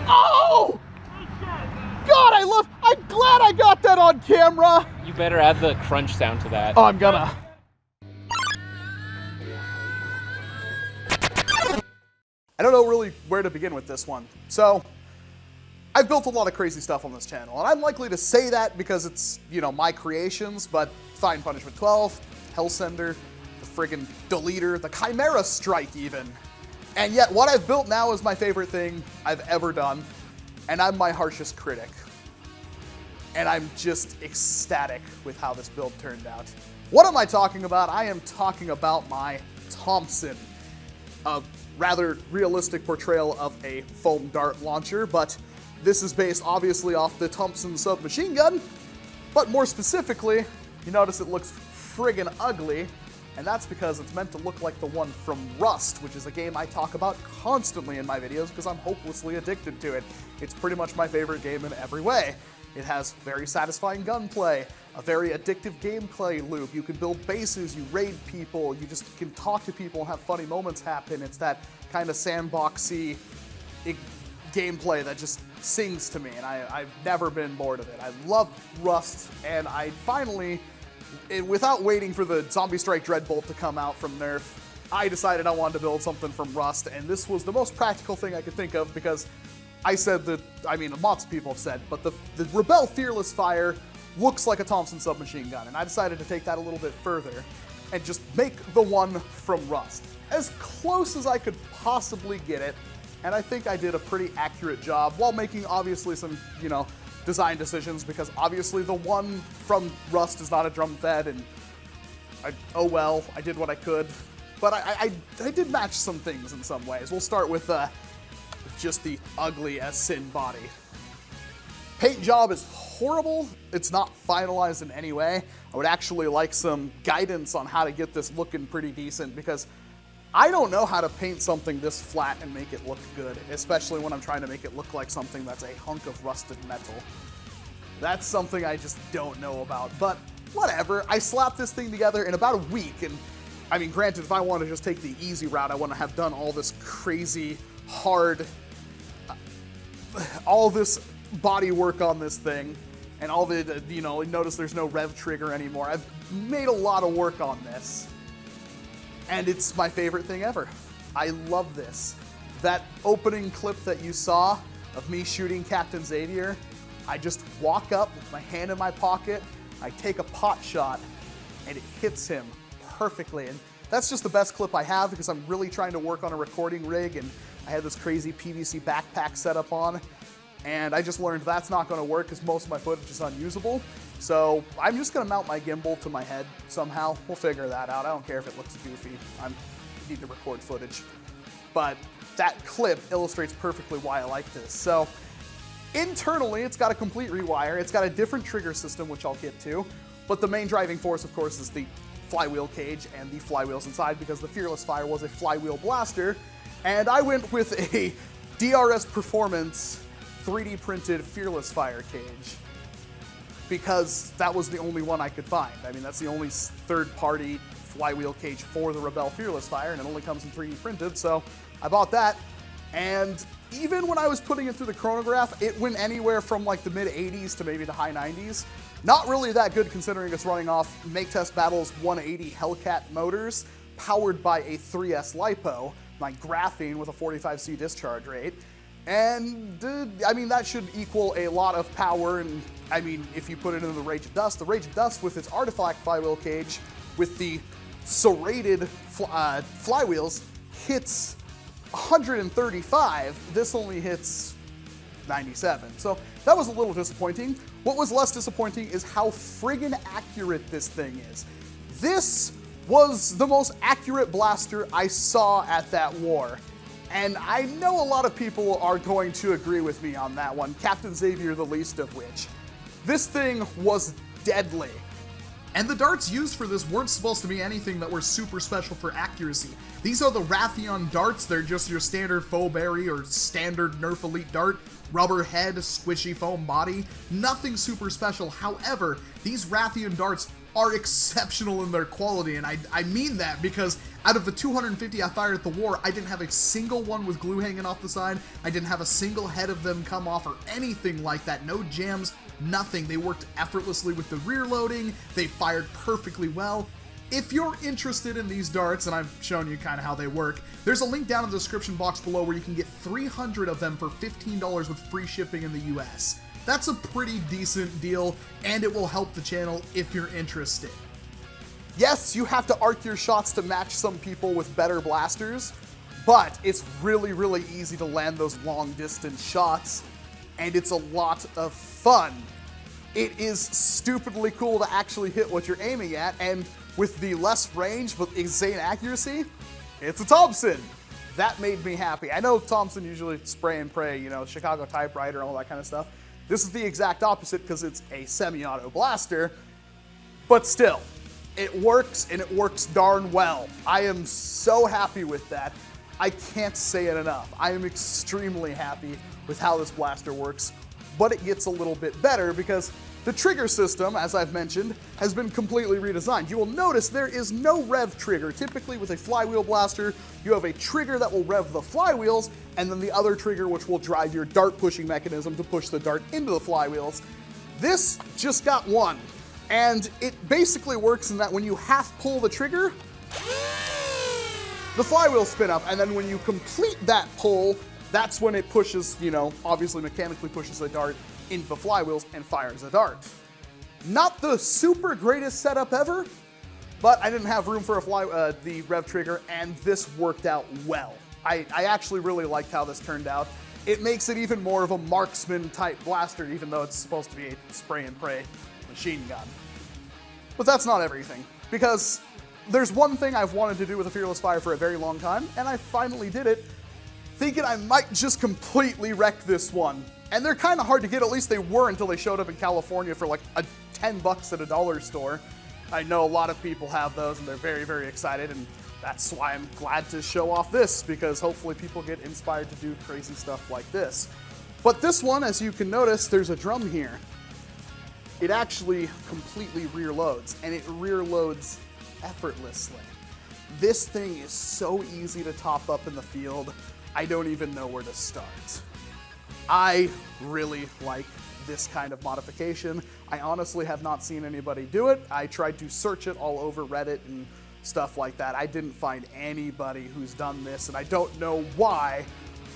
Oh! God, I'm glad I got that on camera! You better add the crunch sound to that. Oh, I'm gonna. I don't know really where to begin with this one. So, I've built a lot of crazy stuff on this channel, and I'm likely to say that because it's, you know, my creations, but Fine Punishment 12, Hellsender, the friggin' Deleter, the Chimera Strike even. And yet, what I've built now is my favorite thing I've ever done, and I'm my harshest critic. And I'm just ecstatic with how this build turned out. What am I talking about? I am talking about my Thompson. A rather realistic portrayal of a foam dart launcher, but this is based obviously off the Thompson submachine gun. But more specifically, you notice it looks friggin' ugly, and that's because it's meant to look like the one from Rust, which is a game I talk about constantly in my videos because I'm hopelessly addicted to it. It's pretty much my favorite game in every way. It has very satisfying gunplay, a very addictive gameplay loop. You can build bases, you raid people, you just can talk to people and have funny moments happen. It's that kind of sandboxy gameplay that just sings to me, and I've never been bored of it. I love Rust, and I finally, without waiting for the Zombie Strike Dreadbolt to come out from NERF, I decided I wanted to build something from Rust, and this was the most practical thing I could think of because I said that, I mean, lots of people have said, but the Rebelle Fearless Fire looks like a Thompson submachine gun, and I decided to take that a little bit further and just make the one from Rust. As close as I could possibly get it, and I think I did a pretty accurate job while making obviously some, you know, design decisions because obviously the one from Rust is not a drum fed, and oh well, I did what I could. But I did match some things in some ways. We'll start with just the ugly as sin body. Paint job is horrible. It's not finalized in any way. I would actually like some guidance on how to get this looking pretty decent because I don't know how to paint something this flat and make it look good, especially when I'm trying to make it look like something that's a hunk of rusted metal. That's something I just don't know about, but whatever. I slapped this thing together in about a week, and I mean, granted, if I want to just take the easy route, I want to have done all this crazy, hard, all this body work on this thing, and all the, you know, notice there's no rev trigger anymore. I've made a lot of work on this, and it's my favorite thing ever. I love this. That opening clip that you saw of me shooting Captain Xavier, I just walk up with my hand in my pocket, I take a pot shot, and it hits him perfectly. And that's just the best clip I have because I'm really trying to work on a recording rig, and I had this crazy PVC backpack set up on, and I just learned that's not going to work because most of my footage is unusable. So I'm just going to mount my gimbal to my head somehow. We'll figure that out. I don't care if it looks goofy. I need to record footage. But that clip illustrates perfectly why I like this. So internally, it's got a complete rewire. It's got a different trigger system, which I'll get to. But the main driving force, of course, is the flywheel cage and the flywheels inside because the Fearless Fire was a flywheel blaster. And I went with a DRS Performance 3D printed Fearless Fire cage because that was the only one I could find. I mean, that's the only third-party flywheel cage for the Rebelle Fearless Fire, and it only comes in 3D printed, so I bought that. And even when I was putting it through the chronograph, it went anywhere from like the mid-80s to maybe the high 90s. Not really that good considering it's running off Make Test Battle's 180 Hellcat motors, powered by a 3S LiPo, my graphene with a 45C discharge rate. And I mean, that should equal a lot of power. And I mean, if you put it into the Rage of Dust with its artifact flywheel cage with the serrated flywheels hits 135. This only hits 97. So that was a little disappointing. What was less disappointing is how friggin' accurate this thing is. This was the most accurate blaster I saw at that war. And I know a lot of people are going to agree with me on that one, Captain Xavier the least of which. This thing was deadly. And the darts used for this weren't supposed to be anything that were super special for accuracy. These are the Raytheon darts. They're just your standard faux berry or standard NERF Elite dart. Rubber head, squishy foam body, nothing super special. However, these Raytheon darts are exceptional in their quality, and I mean that because out of the 250 I fired at the war, I didn't have a single one with glue hanging off the side. I didn't have a single head of them come off or anything like that. No jams, nothing. They worked effortlessly with the rear loading. They fired perfectly well. If you're interested in these darts, and I've shown you kind of how they work, there's a link down in the description box below where you can get 300 of them for $15 with free shipping in the US. That's a pretty decent deal, and it will help the channel if you're interested. Yes, you have to arc your shots to match some people with better blasters, but it's really, really easy to land those long-distance shots, and it's a lot of fun. It is stupidly cool to actually hit what you're aiming at, and with the less range but insane accuracy, it's a Thompson. That made me happy. I know Thompson usually spray and pray, you know, Chicago typewriter, all that kind of stuff. This is the exact opposite because it's a semi-auto blaster, but still, it works, and it works darn well. I am so happy with that. I can't say it enough. I am extremely happy with how this blaster works, but it gets a little bit better because the trigger system, as I've mentioned, has been completely redesigned. You will notice there is no rev trigger. Typically with a flywheel blaster, you have a trigger that will rev the flywheels, and then the other trigger which will drive your dart pushing mechanism to push the dart into the flywheels. This just got one. And it basically works in that when you half pull the trigger, the flywheels spin up, and then when you complete that pull, that's when it pushes, you know, obviously mechanically pushes the dart into the flywheels and fires a dart. Not the super greatest setup ever, but I didn't have room for the rev trigger, and this worked out well. I actually really liked how this turned out. It makes it even more of a marksman type blaster, even though it's supposed to be a spray and pray machine gun. But that's not everything, because there's one thing I've wanted to do with a Fearless Fire for a very long time, and I finally did it, thinking I might just completely wreck this one. And they're kind of hard to get, at least they were until they showed up in California for like $10 at a dollar store. I know a lot of people have those, and they're very, very excited, and that's why I'm glad to show off this, because hopefully people get inspired to do crazy stuff like this. But this one, as you can notice, there's a drum here. It actually completely rear loads, and it rear loads effortlessly. This thing is so easy to top up in the field, I don't even know where to start. I really like this kind of modification. I honestly have not seen anybody do it. I tried to search it all over Reddit and stuff like that. I didn't find anybody who's done this, and I don't know why,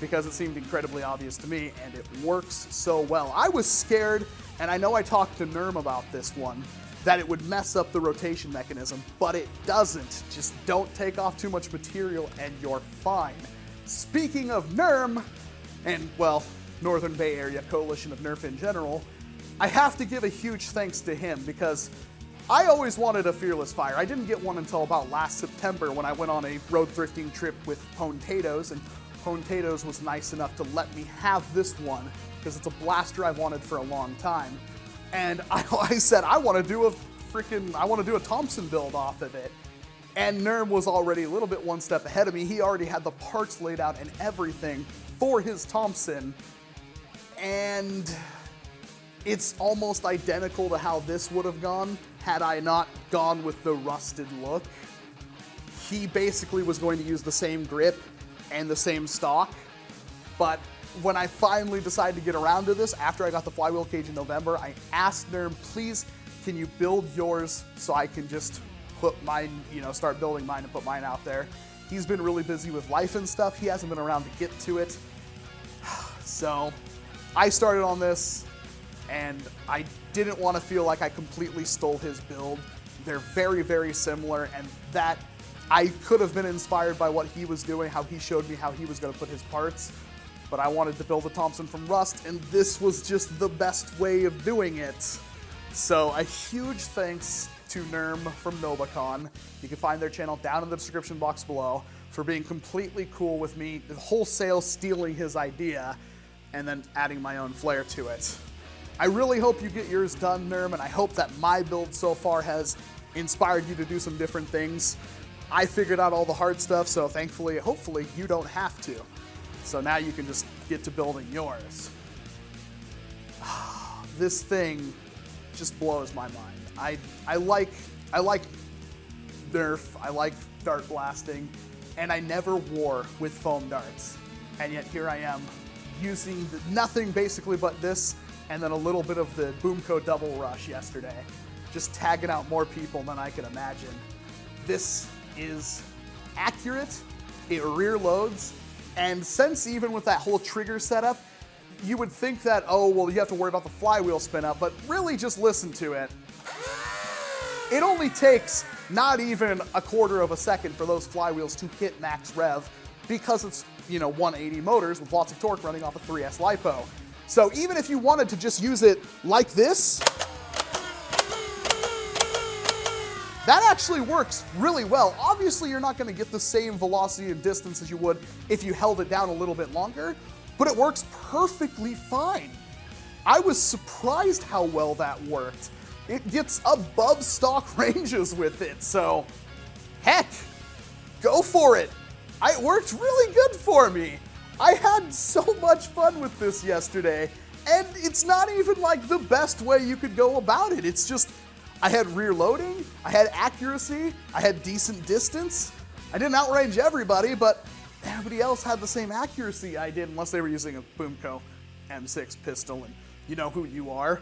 because it seemed incredibly obvious to me, and it works so well. I was scared, and I know I talked to NERF about this one, that it would mess up the rotation mechanism, but it doesn't. Just don't take off too much material and you're fine. Speaking of NERF, and well, Northern Bay Area Coalition of NERF in general, I have to give a huge thanks to him because I always wanted a Fearless Fire. I didn't get one until about last September when I went on a road thrifting trip with Potatoes, and Potatoes was nice enough to let me have this one because it's a blaster I've wanted for a long time. And I said, I want to do a Thompson build off of it. And NERF was already a little bit one step ahead of me. He already had the parts laid out and everything for his Thompson. And it's almost identical to how this would have gone had I not gone with the rusted look. He basically was going to use the same grip and the same stock, but when I finally decided to get around to this, after I got the flywheel cage in November, I asked NERF, please, can you build yours so I can just put mine, start building mine and put mine out there. He's been really busy with life and stuff. He hasn't been around to get to it. So I started on this, and I didn't want to feel like I completely stole his build. They're very, very similar, and that I could have been inspired by what he was doing, how he showed me how he was going to put his parts, but I wanted to build a Thompson from Rust, and this was just the best way of doing it. So a huge thanks to NERF from Nobacon. You can find their channel down in the description box below, for being completely cool with me wholesale stealing his idea and then adding my own flair to it. I really hope you get yours done, NERF, and I hope that my build so far has inspired you to do some different things. I figured out all the hard stuff, so thankfully, hopefully, you don't have to. So now you can just get to building yours. This thing just blows my mind. I like NERF, I like dart blasting, and I never wore with foam darts. And yet here I am using nothing basically but this and then a little bit of the Boomco double rush yesterday. Just tagging out more people than I could imagine. This is accurate, it rear loads, and since even with that whole trigger setup, you would think that, oh, well, you have to worry about the flywheel spin up, but really just listen to it. It only takes not even a quarter of a second for those flywheels to hit max rev because it's, 180 motors with lots of torque running off a 3S LiPo. So even if you wanted to just use it like this, that actually works really well. Obviously, you're not going to get the same velocity and distance as you would if you held it down a little bit longer, but it works perfectly fine. I was surprised how well that worked. It gets above stock ranges with it, so heck, go for it. It worked really good for me. I had so much fun with this yesterday, and it's not even like the best way you could go about it. It's just, I had rear loading, I had accuracy, I had decent distance. I didn't outrange everybody, but everybody else had the same accuracy I did, unless they were using a Boomco M6 pistol, and you know who you are.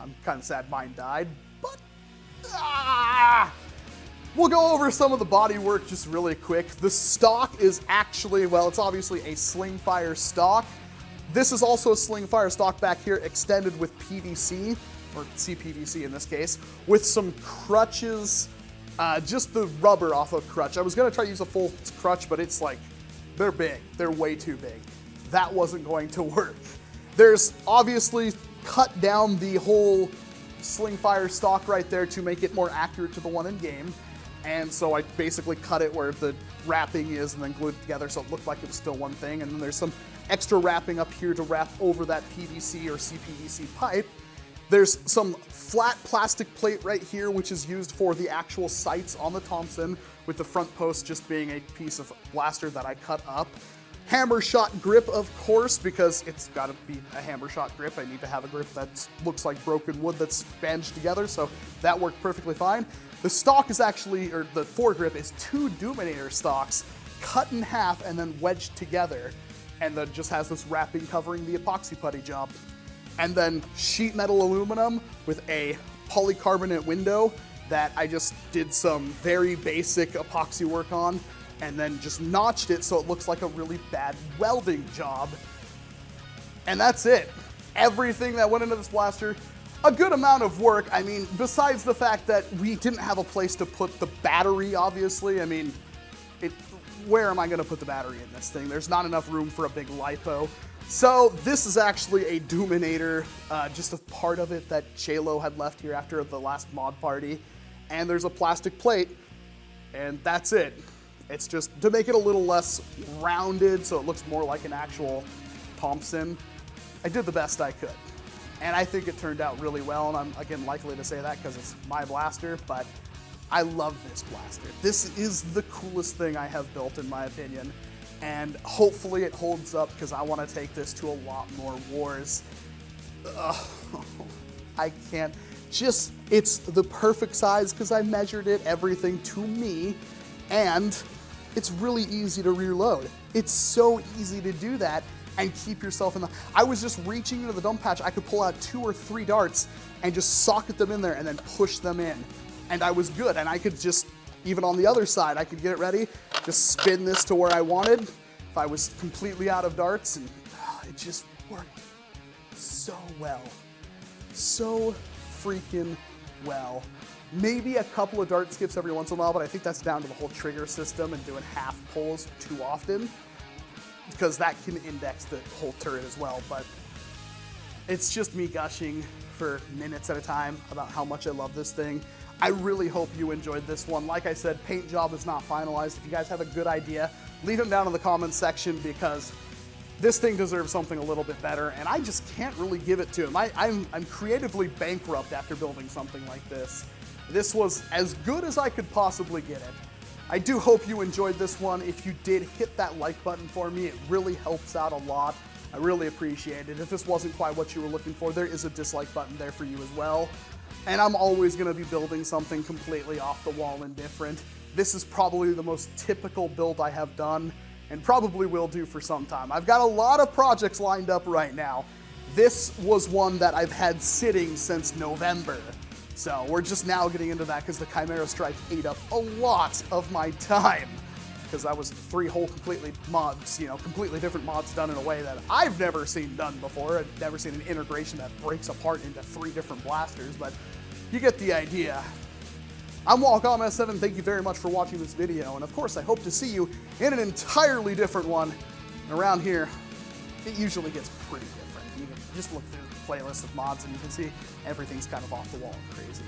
I'm kind of sad mine died, but we'll go over some of the body work just really quick. The stock is actually, well, it's obviously a Slingfire stock. This is also a Slingfire stock back here, extended with PVC, or CPVC in this case, with some crutches, just the rubber off of crutch. I was gonna try to use a full crutch, but it's like, they're big. They're way too big. That wasn't going to work. There's obviously cut down the whole Slingfire stock right there to make it more accurate to the one in game. And so I basically cut it where the wrapping is and then glued it together so it looked like it was still one thing. And then there's some extra wrapping up here to wrap over that PVC or CPVC pipe. There's some flat plastic plate right here, which is used for the actual sights on the Thompson, with the front post just being a piece of blaster that I cut up. Hammer shot grip, of course, because it's got to be a hammer shot grip. I need to have a grip that looks like broken wood that's bandaged together, so that worked perfectly fine. The stock is actually, or the foregrip is 2 Dominator stocks cut in half and then wedged together, and then just has this wrapping covering the epoxy putty job. And then sheet metal aluminum with a polycarbonate window that I just did some very basic epoxy work on, and then just notched it so it looks like a really bad welding job. And that's it. Everything that went into this blaster, a good amount of work. I mean, besides the fact that we didn't have a place to put the battery, obviously. I mean, where am I gonna put the battery in this thing? There's not enough room for a big LiPo. So this is actually a Dominator, just a part of it that Chelo had left here after the last mod party. And there's a plastic plate, and that's it. It's just to make it a little less rounded so it looks more like an actual Thompson. I did the best I could. And I think it turned out really well, and I'm, again, likely to say that because it's my blaster, but I love this blaster. This is the coolest thing I have built, in my opinion, and hopefully it holds up because I want to take this to a lot more wars. I can't. Just, it's the perfect size because I measured it, everything to me, and it's really easy to reload. It's so easy to do that and keep yourself in the... I was just reaching into the dump patch. I could pull out 2 or 3 darts and just socket them in there and then push them in. And I was good. And I could just, even on the other side, I could get it ready, just spin this to where I wanted if I was completely out of darts, and it just worked so well. So freaking well. Maybe a couple of dart skips every once in a while, but I think that's down to the whole trigger system and doing half pulls too often, because that can index the whole turret as well. But it's just me gushing for minutes at a time about how much I love this thing. I really hope you enjoyed this one. Like I said, paint job is not finalized. If you guys have a good idea, leave them down in the comments section, because this thing deserves something a little bit better, and I just can't really give it to him. I'm creatively bankrupt after building something like this. This was as good as I could possibly get it. I do hope you enjoyed this one. If you did, hit that like button for me. It really helps out a lot. I really appreciate it. If this wasn't quite what you were looking for, there is a dislike button there for you as well. And I'm always gonna be building something completely off the wall and different. This is probably the most typical build I have done, and probably will do for some time. I've got a lot of projects lined up right now. This was one that I've had sitting since November. So we're just now getting into that because the Chimera Strike ate up a lot of my time. Because that was 3 whole completely mods, you know, completely different mods done in a way that I've never seen done before. I've never seen an integration that breaks apart into 3 different blasters, but you get the idea. I'm Walcom S7, thank you very much for watching this video, and of course I hope to see you in an entirely different one. Around here, it usually gets pretty different. You can just look through the playlist of mods and you can see everything's kind of off the wall and crazy.